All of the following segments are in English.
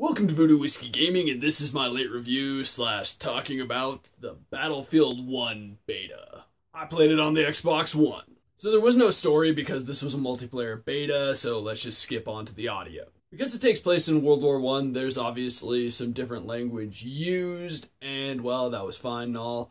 Welcome to Voodoo Whiskey Gaming, and this is my late review / talking about the Battlefield 1 beta. I played it on the Xbox One. So there was no story because this was a multiplayer beta, so let's just skip on to the audio. Because it takes place in World War I, there's obviously some different language used, and well, that was fine and all.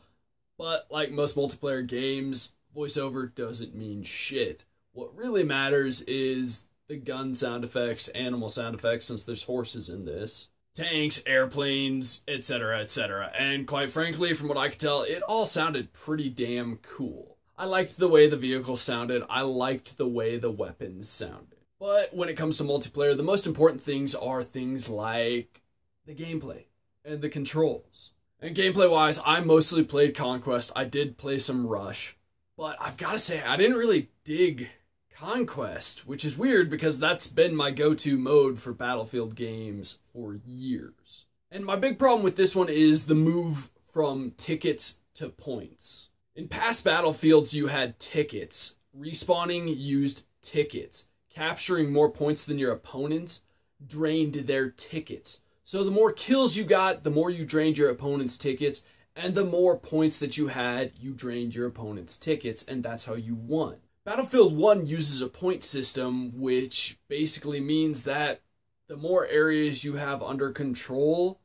But like most multiplayer games, voiceover doesn't mean shit. What really matters is the gun sound effects, animal sound effects, since there's horses in this, tanks, airplanes, etc., etc. And quite frankly, from what I could tell, it all sounded pretty damn cool. I liked the way the vehicles sounded, I liked the way the weapons sounded. But when it comes to multiplayer, the most important things are things like the gameplay and the controls. And gameplay-wise, I mostly played Conquest. I did play some Rush, but I've got to say, I didn't really dig Conquest, which is weird because that's been my go-to mode for Battlefield games for years. And my big problem with this one is the move from tickets to points. In past Battlefields, you had tickets. Respawning used tickets. Capturing more points than your opponents drained their tickets. So the more kills you got, the more you drained your opponent's tickets, and the more points that you had, you drained your opponent's tickets, and that's how you won. Battlefield 1 uses a point system, which basically means that the more areas you have under control,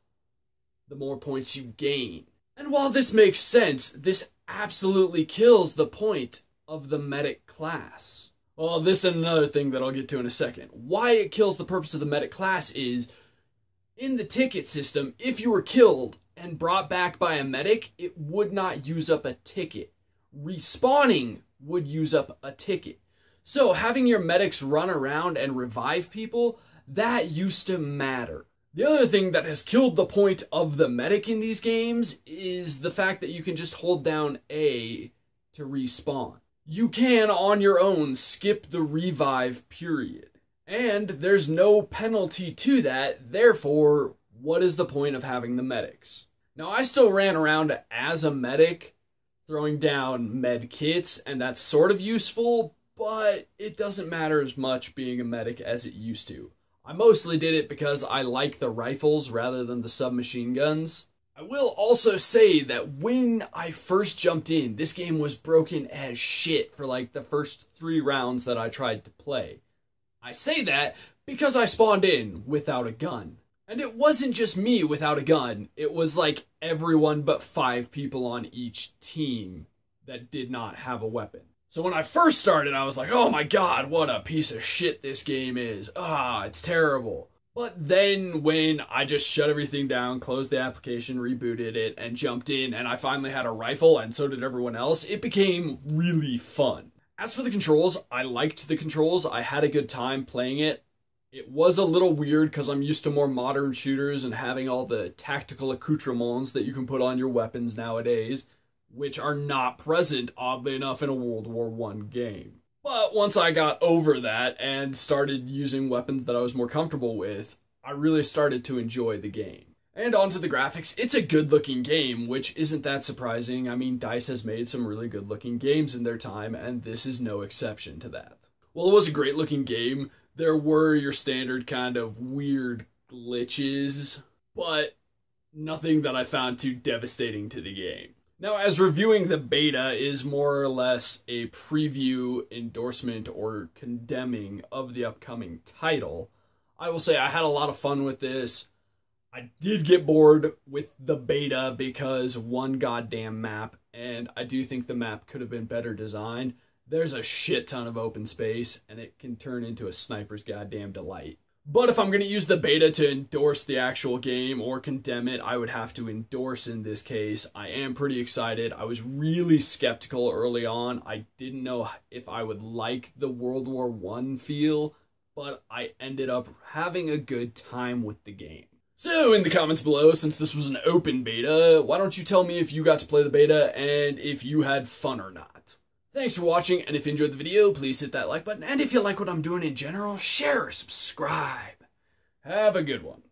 the more points you gain. And while this makes sense, this absolutely kills the point of the medic class. Well, this is another thing that I'll get to in a second. Why it kills the purpose of the medic class is, in the ticket system, if you were killed and brought back by a medic, it would not use up a ticket. Respawning would use up a ticket. So having your medics run around and revive people, that used to matter. The other thing that has killed the point of the medic in these games is the fact that you can just hold down A to respawn. You can, on your own, skip the revive period. And there's no penalty to that, therefore, what is the point of having the medics? Now, I still ran around as a medic, throwing down med kits, and that's sort of useful, but it doesn't matter as much being a medic as it used to. I mostly did it because I like the rifles rather than the submachine guns. I will also say that when I first jumped in, this game was broken as shit for like the first 3 rounds that I tried to play. I say that because I spawned in without a gun. And it wasn't just me without a gun, it was like everyone but 5 people on each team that did not have a weapon. So when I first started, I was like, oh my god, what a piece of shit this game is. It's terrible. But then when I just shut everything down, closed the application, rebooted it, and jumped in, and I finally had a rifle, and so did everyone else, it became really fun. As for the controls, I liked the controls. I had a good time playing it. It was a little weird because I'm used to more modern shooters and having all the tactical accoutrements that you can put on your weapons nowadays, which are not present, oddly enough, in a World War I game. But once I got over that and started using weapons that I was more comfortable with, I really started to enjoy the game. And onto the graphics, it's a good-looking game, which isn't that surprising. I mean, DICE has made some really good-looking games in their time, and this is no exception to that. Well, it was a great-looking game. There were your standard kind of weird glitches, but nothing that I found too devastating to the game. Now, as reviewing the beta is more or less a preview, endorsement, or condemning of the upcoming title, I will say I had a lot of fun with this. I did get bored with the beta because one goddamn map, and I do think the map could have been better designed. There's a shit ton of open space, and it can turn into a sniper's goddamn delight. But if I'm going to use the beta to endorse the actual game or condemn it, I would have to endorse in this case. I am pretty excited. I was really skeptical early on. I didn't know if I would like the World War I feel, but I ended up having a good time with the game. So in the comments below, since this was an open beta, why don't you tell me if you got to play the beta and if you had fun or not? Thanks for watching, and if you enjoyed the video, please hit that like button, and if you like what I'm doing in general, share or subscribe. Have a good one.